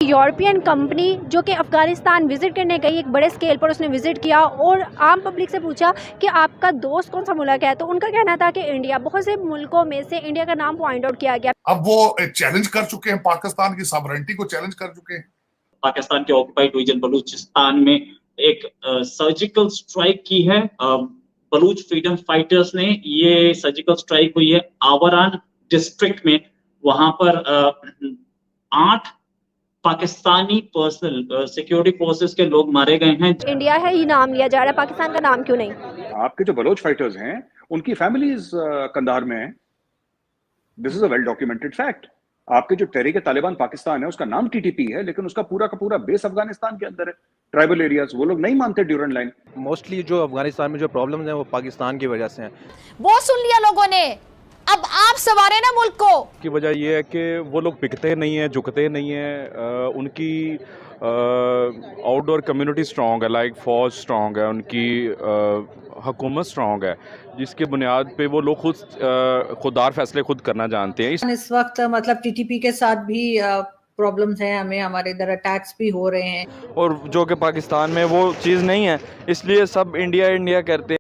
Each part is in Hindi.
यूरोपियन कंपनी जो कि अफ़गानिस्तान विज़िट करने गई, एक बड़े स्केल पर उसने विज़िट किया और आम पब्लिक से पूछा कि आपका दोस्त कौन सा मुल्क है, तो उनका कहना था कि इंडिया। बहुत से मुल्कों में से इंडिया का नाम पॉइंट आउट किया गया। अब वो चैलेंज कर चुके हैं, पाकिस्तान की सॉवरेनिटी को चैलेंज कर चुके हैं। पाकिस्तान के ऑक्युपाइड रीजन बलूचिस्तान में एक सर्जिकल स्ट्राइक की है। बलूच फ्रीडम फाइटर्स ने ये सर्जिकल स्ट्राइक हुई है आवरान डिस्ट्रिक्ट में। वहां पर 8 पाकिस्तानी पर्सनल सिक्योरिटी फोर्सेस के लोग मारे गए हैं। इंडिया है ही नाम लिया जा रहा है, पाकिस्तान का नाम क्यों नहीं? आपके जो बलोच फाइटर्स हैं उनकी फैमिलीज कंधार में हैं। This is a well documented fact. आपके जो तहरीक तालिबान पाकिस्तान है उसका नाम टीटीपी है, लेकिन उसका पूरा का पूरा बेस अफगानिस्तान के अंदर है। ट्राइबल एरियाज वो लोग नहीं मानते ड्यूरेंट लाइन। मोस्टली जो अफगानिस्तान में जो प्रॉब्लम्स हैं वो पाकिस्तान की वजह से हैं। वो सुन लिया लोगों ने, अब आप संवारे ना मुल्क को। की वजह ये है कि वो लोग बिकते नहीं हैं, झुकते नहीं हैं। उनकी आउटडोर कम्युनिटी स्ट्रॉन्ग है, लाइक फौज स्ट्रॉन्ग है, उनकी हुकूमत स्ट्रॉन्ग है, जिसके बुनियाद पे वो लोग खुददार फैसले खुद करना जानते हैं। इस वक्त मतलब टीटीपी के साथ भी प्रॉब्लम्स हैं, हमें हमारे इधर अटैक्स भी हो रहे हैं, और जो कि पाकिस्तान में वो चीज़ नहीं है, इसलिए सब इंडिया इंडिया करते हैं।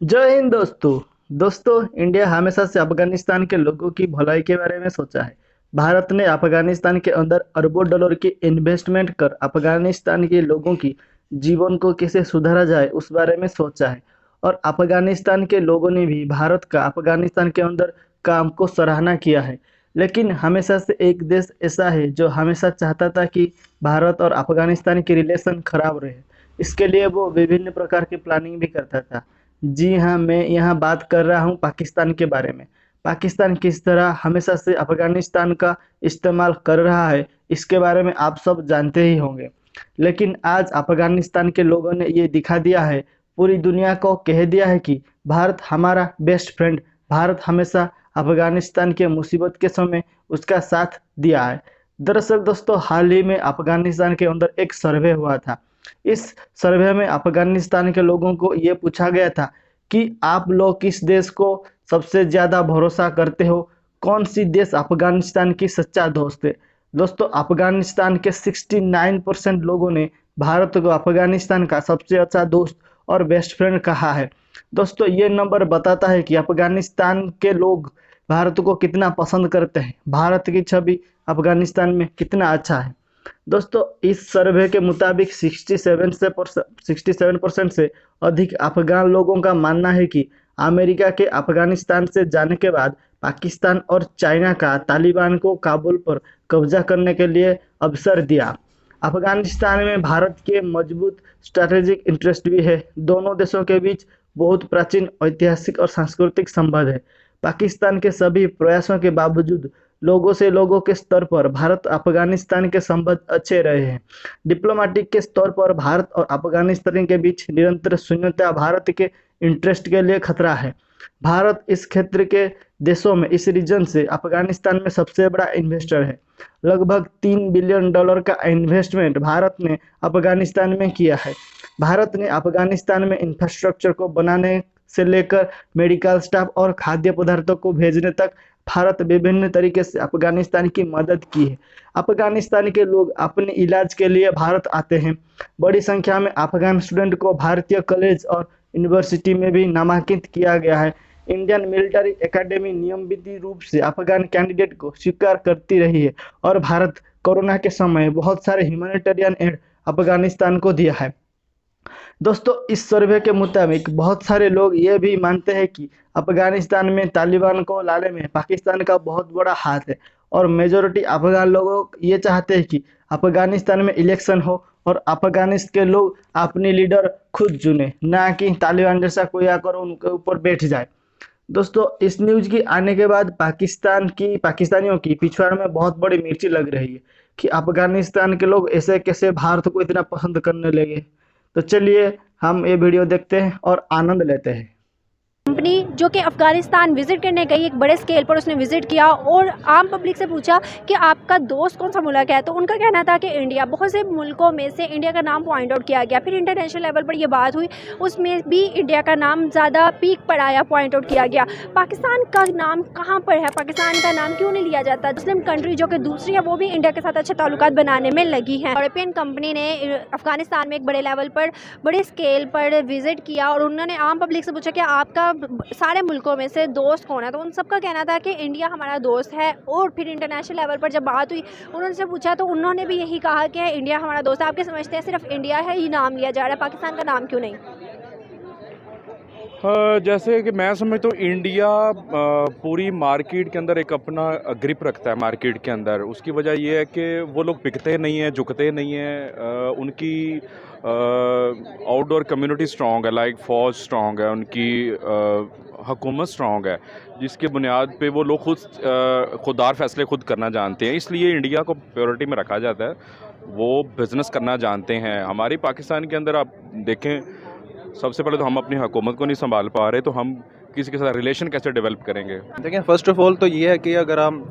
जय हिंद दोस्तों, इंडिया हमेशा से अफगानिस्तान के लोगों की भलाई के बारे में सोचा है। भारत ने अफगानिस्तान के अंदर अरबों डॉलर की इन्वेस्टमेंट कर अफगानिस्तान के लोगों की जीवन को कैसे सुधारा जाए उस बारे में सोचा है, और अफगानिस्तान के लोगों ने भी भारत का अफगानिस्तान के अंदर काम को सराहना किया है। लेकिन हमेशा से एक देश ऐसा है जो हमेशा चाहता था कि भारत और अफगानिस्तान के रिलेशन खराब रहे। इसके लिए वो विभिन्न प्रकार की प्लानिंग भी करता था। जी हाँ, मैं यहाँ बात कर रहा हूँ पाकिस्तान के बारे में। पाकिस्तान किस तरह हमेशा से अफगानिस्तान का इस्तेमाल कर रहा है, इसके बारे में आप सब जानते ही होंगे। लेकिन आज अफगानिस्तान के लोगों ने ये दिखा दिया है, पूरी दुनिया को कह दिया है कि भारत हमारा बेस्ट फ्रेंड। भारत हमेशा अफगानिस्तान के मुसीबत के समय उसका साथ दिया है। दरअसल दोस्तों, हाल ही में अफगानिस्तान के अंदर एक सर्वे हुआ था। इस सर्वे में अफगानिस्तान के लोगों को ये पूछा गया था कि आप लोग किस देश को सबसे ज़्यादा भरोसा करते हो, कौन सी देश अफगानिस्तान की सच्चा दोस्त है। दोस्तों, अफगानिस्तान के 69% लोगों ने भारत को अफगानिस्तान का सबसे अच्छा दोस्त और बेस्ट फ्रेंड कहा है। दोस्तों, ये नंबर बताता है कि अफगानिस्तान के लोग भारत को कितना पसंद करते हैं, भारत की छवि अफगानिस्तान में कितना अच्छा है। दोस्तों, इस सर्वे के मुताबिक 67% से अधिक अफगान लोगों का मानना है कि अमेरिका के अफगानिस्तान से जाने के बाद पाकिस्तान और चाइना का तालिबान को काबुल पर कब्जा करने के लिए अवसर दिया। अफगानिस्तान में भारत के मजबूत स्ट्रैटेजिक इंटरेस्ट भी है। दोनों देशों के बीच बहुत प्राचीन ऐतिहासिक और सांस्कृतिक संबंध है। पाकिस्तान के सभी प्रयासों के बावजूद लोगों से लोगों के स्तर पर भारत अफगानिस्तान के संबंध अच्छे रहे हैं। डिप्लोमेटिक के स्तर पर भारत और अफगानिस्तान के बीच निरंतर शून्यता भारत के इंटरेस्ट के लिए खतरा है। भारत इस क्षेत्र के देशों में, इस रीजन से अफगानिस्तान में सबसे बड़ा इन्वेस्टर है। लगभग $3 बिलियन का इन्वेस्टमेंट भारत ने अफगानिस्तान में किया है। भारत ने अफगानिस्तान में इंफ्रास्ट्रक्चर को बनाने से लेकर मेडिकल स्टाफ और खाद्य पदार्थों को भेजने तक भारत विभिन्न तरीके से अफगानिस्तान की मदद की है। अफगानिस्तान के लोग अपने इलाज के लिए भारत आते हैं। बड़ी संख्या में अफगान स्टूडेंट को भारतीय कॉलेज और यूनिवर्सिटी में भी नामांकित किया गया है। इंडियन मिलिट्री एकेडमी नियमित रूप से अफगान कैंडिडेट को स्वीकार करती रही है, और भारत कोरोना के समय बहुत सारे ह्यूमैनिटेरियन एड अफगानिस्तान को दिया है। दोस्तों, इस सर्वे के मुताबिक बहुत सारे लोग ये भी मानते हैं कि अफगानिस्तान में तालिबान को लाने में पाकिस्तान का बहुत बड़ा हाथ है, और मेजोरिटी अफगान लोग ये चाहते हैं कि अफगानिस्तान में इलेक्शन हो और अफगानिस्तान के लोग अपनी लीडर खुद चुने, ना कि तालिबान जैसा कोई आकर उनके ऊपर बैठ जाए। दोस्तों, इस न्यूज की आने के बाद पाकिस्तानियों की पिछवाड़ में बहुत बड़ी मिर्ची लग रही है कि अफगानिस्तान के लोग ऐसे कैसे भारत को इतना पसंद करने लगे। तो चलिए हम ये वीडियो देखते हैं और आनंद लेते हैं। कंपनी जो कि अफगानिस्तान विजिट करने गई, एक बड़े स्केल पर उसने विजिट किया और आम पब्लिक से पूछा कि आपका दोस्त कौन सा मुल्क है, तो उनका कहना था कि इंडिया। बहुत से मुल्कों में से इंडिया का नाम पॉइंट आउट किया गया। फिर इंटरनेशनल लेवल पर यह बात हुई, उसमें भी इंडिया का नाम ज़्यादा पीक पर आया, पॉइंट आउट किया गया। पाकिस्तान का नाम कहाँ पर है, पाकिस्तान का नाम क्यों नहीं लिया जाता? मुस्लिम कंट्री जो कि दूसरी है वो भी इंडिया के साथ अच्छे ताल्लुकात बनाने में लगी हैं। यूरोपियन कंपनी ने अफगानिस्तान में एक बड़े लेवल पर, बड़े स्केल पर विजिट किया और उन्होंने आम पब्लिक से पूछा कि आपका सारे मुल्कों में से दोस्त कौन है, तो उन सबका कहना था कि इंडिया हमारा दोस्त है। और फिर इंटरनेशनल लेवल पर जब बात हुई, उन्होंने पूछा तो उन्होंने भी यही कहा कि इंडिया हमारा दोस्त है। आपके समझते हैं सिर्फ इंडिया है ये नाम लिया जा रहा है, पाकिस्तान का नाम क्यों नहीं? जैसे कि मैं समझता हूँ इंडिया पूरी मार्केट के अंदर एक अपना ग्रिप रखता है मार्केट के अंदर। उसकी वजह यह है कि वो लोग बिकते नहीं हैं, झुकते नहीं हैं। उनकी आउटडोर कम्युनिटी स्ट्रॉन्ग है, लाइक फौज स्ट्रॉन्ग है, उनकी हुकूमत स्ट्रॉन्ग है, जिसकी बुनियाद पे वो लोग खुददार फैसले खुद करना जानते हैं। इसलिए इंडिया को प्रायोरिटी में रखा जाता है। वो बिज़नेस करना जानते हैं। हमारी पाकिस्तान के अंदर आप देखें, सबसे पहले तो हम अपनी हुकूमत को नहीं संभाल पा रहे, तो हम किसी के साथ रिलेशन कैसे डेवलप करेंगे? देखें, फ़र्स्ट ऑफ ऑल तो ये है कि अगर हम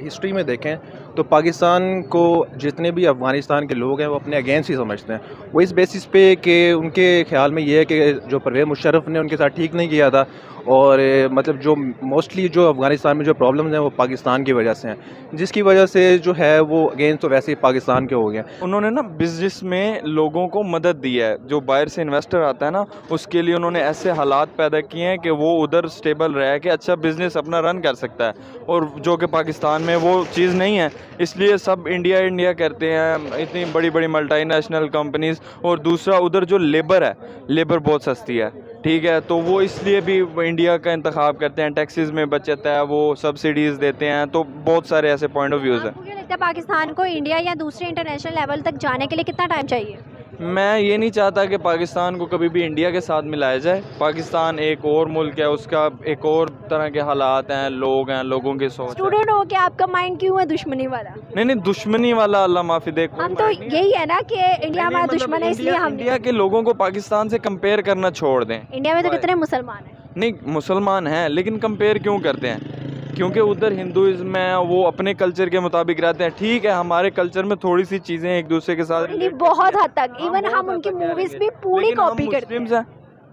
हिस्ट्री में देखें तो पाकिस्तान को जितने भी अफ़गानिस्तान के लोग हैं वो अपने अगेंस्ट ही समझते हैं। वो इस बेसिस पे कि उनके ख्याल में ये है कि जो परवेज़ मुशर्रफ ने उनके साथ ठीक नहीं किया था, और मतलब जो मोस्टली जो अफ़गानिस्तान में जो प्रॉब्लम्स हैं वो पाकिस्तान की वजह से हैं, जिसकी वजह से जो है वो अगेंस्ट तो वैसे ही पाकिस्तान के हो गए। उन्होंने ना बिज़नेस में लोगों को मदद दी है। जो बाहर से इन्वेस्टर आता है ना, उसके लिए उन्होंने ऐसे हालात पैदा किए हैं कि वो उधर स्टेबल रह के अच्छा बिज़नेस अपना रन कर सकता है, और जो कि पाकिस्तान में वो चीज़ नहीं है। इसलिए सब इंडिया इंडिया करते हैं, इतनी बड़ी बड़ी मल्टीनेशनल कंपनीज़। और दूसरा उधर जो लेबर है, लेबर बहुत सस्ती है, ठीक है, तो वो इसलिए भी इंडिया का इंतखाब करते हैं। टैक्सेस में बचत है, वो सब्सिडीज़ देते हैं, तो बहुत सारे ऐसे पॉइंट ऑफ व्यूज़ हैं। मुझे लगता है पाकिस्तान को इंडिया या दूसरे इंटरनेशनल लेवल तक जाने के लिए कितना टाइम चाहिए? मैं ये नहीं चाहता कि पाकिस्तान को कभी भी इंडिया के साथ मिलाया जाए। पाकिस्तान एक और मुल्क है, उसका एक और तरह के हालात हैं, लोग हैं, लोगों की सोच। स्टूडेंट हो के आपका माइंड क्यों है दुश्मनी वाला? नहीं, दुश्मनी वाला अल्लाह माफ़ी दे। हम तो यही है ना कि इंडिया हमारा दुश्मन है, इसलिए हम इंडिया के लोगों को पाकिस्तान से कंपेयर करना छोड़ दें। इंडिया में तो कितने मुसलमान हैं? नहीं, मुसलमान हैं, लेकिन कंपेयर क्यों करते हैं? क्योंकि उधर हिंदुइज्म है, वो अपने कल्चर के मुताबिक रहते हैं। ठीक है, हमारे कल्चर में थोड़ी सी चीज़ें एक दूसरे के साथ नहीं, बहुत हद तक। इवन हम उनकी मूवीज भी पूरी कॉपी करते हैं,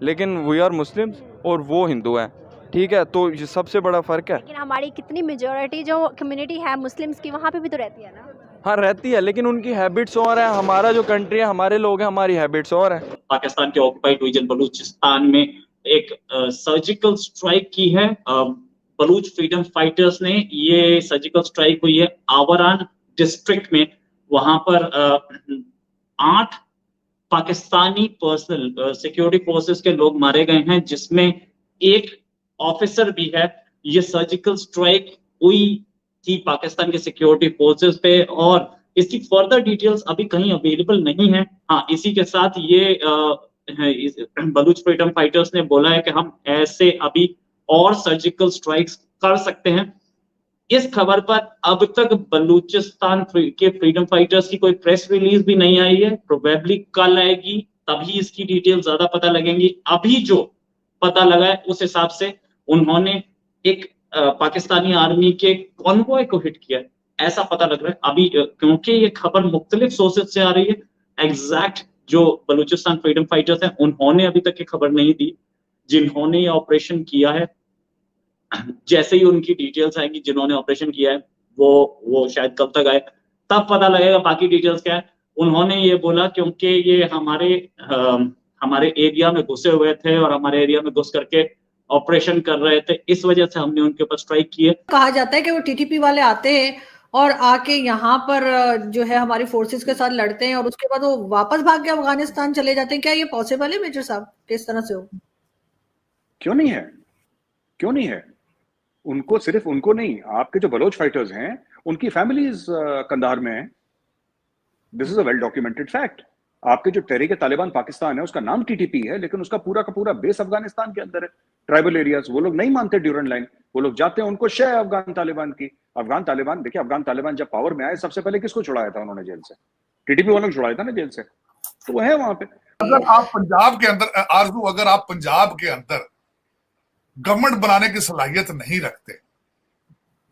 लेकिन वी आर मुस्लिम्स और वो हिंदू हैं, ठीक है, तो ये सबसे बड़ा फ़र्क है। लेकिन हमारी कितनी मेजॉरिटी जो कम्युनिटी है मुस्लिम्स की, वहाँ पे भी तो रहती है ना। हाँ, रहती है, लेकिन उनकी हैबिट्स और है। हमारा जो कंट्री है, हमारे लोग हैं, हमारी हैबिट्स और है। पाकिस्तान के ऑक्युपाइड रीजन बलूचिस्तान में एक सर्जिकल स्ट्राइक की है बलूच फ्रीडम फाइटर्स ने। ये सर्जिकल स्ट्राइक हुई है आवरान डिस्ट्रिक्ट में। वहां पर 8 पाकिस्तानी पर्सनल सिक्योरिटी फोर्सेस के लोग मारे गए हैं, जिसमें एक ऑफिसर भी है। ये सर्जिकल स्ट्राइक हुई थी पाकिस्तान के सिक्योरिटी फोर्सेस पे, और इसकी फर्दर डिटेल्स अभी कहीं अवेलेबल नहीं है। हाँ, इसी के साथ ये बलूच फ्रीडम फाइटर्स ने बोला है कि हम ऐसे अभी और सर्जिकल स्ट्राइक्स कर सकते हैं। इस खबर पर अब तक बलूचिस्तान के फ्रीडम फाइटर्स की कोई प्रेस रिलीज भी नहीं आई है। प्रोबेबली कल आएगी, तभी इसकी डिटेल ज्यादा पता लगेंगी। अभी जो पता लगा है उस हिसाब से उन्होंने एक पाकिस्तानी आर्मी के कॉन्वॉय को हिट किया, ऐसा पता लग रहा है अभी, क्योंकि ये खबर मुख्तलिफ सोर्सेज से आ रही है। एग्जैक्ट जो बलूचिस्तान फ्रीडम फाइटर्स हैं उन्होंने अभी तक ये खबर नहीं दी। जिन्होंने ये ऑपरेशन किया है, जैसे ही उनकी डिटेल्स आएंगी, जिन्होंने ऑपरेशन किया है वो शायद कब तक आए तब पता लगेगा बाकी डिटेल्स क्या है। उन्होंने ये बोला क्योंकि ये हमारे एरिया में घुसे हुए थे और हमारे एरिया में घुस करके ऑपरेशन कर रहे थे, इस वजह से हमने उनके ऊपर स्ट्राइक की है। कहा जाता है कि वो टीटीपी वाले आते हैं और आके यहाँ पर जो है हमारी फोर्सेस के साथ लड़ते हैं और उसके बाद वो वापस भाग के अफगानिस्तान चले जाते हैं। क्या ये पॉसिबल है मेजर साहब? किस तरह से हो? क्यों नहीं है, क्यों नहीं है? उनको, सिर्फ उनको नहीं, आपके जो बलोच फाइटर्स हैं उनकी फैमिलीज कंधार में है। This is a well documented fact. आपके जो तहरीक तालिबान पाकिस्तान है उसका नाम टीटीपी है, लेकिन उसका पूरा का पूरा बेस अफगानिस्तान के अंदर है। ट्राइबल एरियाज वो लोग नहीं मानते ड्यूरेंट लाइन, वो लोग जाते हैं, उनको शय अफगान तालिबान की। अफगान तालिबान, देखिए अफगान तालिबान जब पावर में आए सबसे पहले किसको छुड़ाया था उन्होंने जेल से? टीटीपी वालों को छुड़ाया था ना जेल से, तो वो है वहां पे। अगर आप पंजाब के अंदर आरजू, अगर आप पंजाब के अंदर गवर्नमेंट बनाने की सलाहियत नहीं रखते,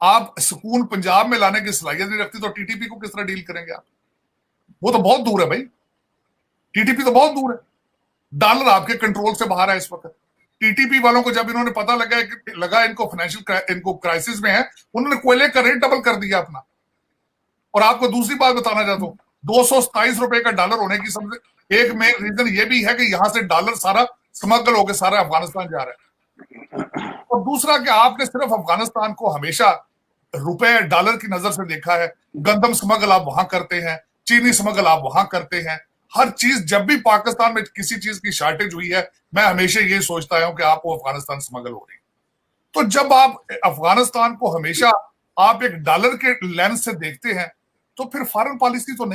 आप सुकून पंजाब में लाने की सलाहियत नहीं रखती, तो टीटीपी को किस तरह डील करेंगे आप? वो तो बहुत दूर है भाई, टीटीपी तो बहुत दूर है, डॉलर आपके कंट्रोल से बाहर है इस वक्त। टीटीपी वालों को जब इन्होंने पता लगा इनको फाइनेंशियल इनको क्राइसिस में है, उन्होंने कोयले का रेट डबल कर दिया अपना। और आपको दूसरी बात बताना चाहता हूं, 227 रुपए का डॉलर होने की सबसे एक मेन रीजन ये भी है कि यहां से डॉलर सारा स्मगल होकर सारा अफगानिस्तान जा रहा है। और दूसरा कि आपने सिर्फ अफगानिस्तान को हमेशा रुपए डॉलर की नजर से देखा है, गंदम स्मगल आप वहां करते हैं, चीनी स्मगल आप वहां करते हैं, हर चीज जब भी पाकिस्तान में किसी चीज की शॉर्टेज हुई है, मैं हमेशा ये सोचता हूं कि आपको अफगानिस्तान स्मगल हो रही है। तो जब आप अफगानिस्तान को हमेशा आप एक डॉलर के लेंस से देखते हैं, तो फिर फॉरेन पॉलिसी तो नहीं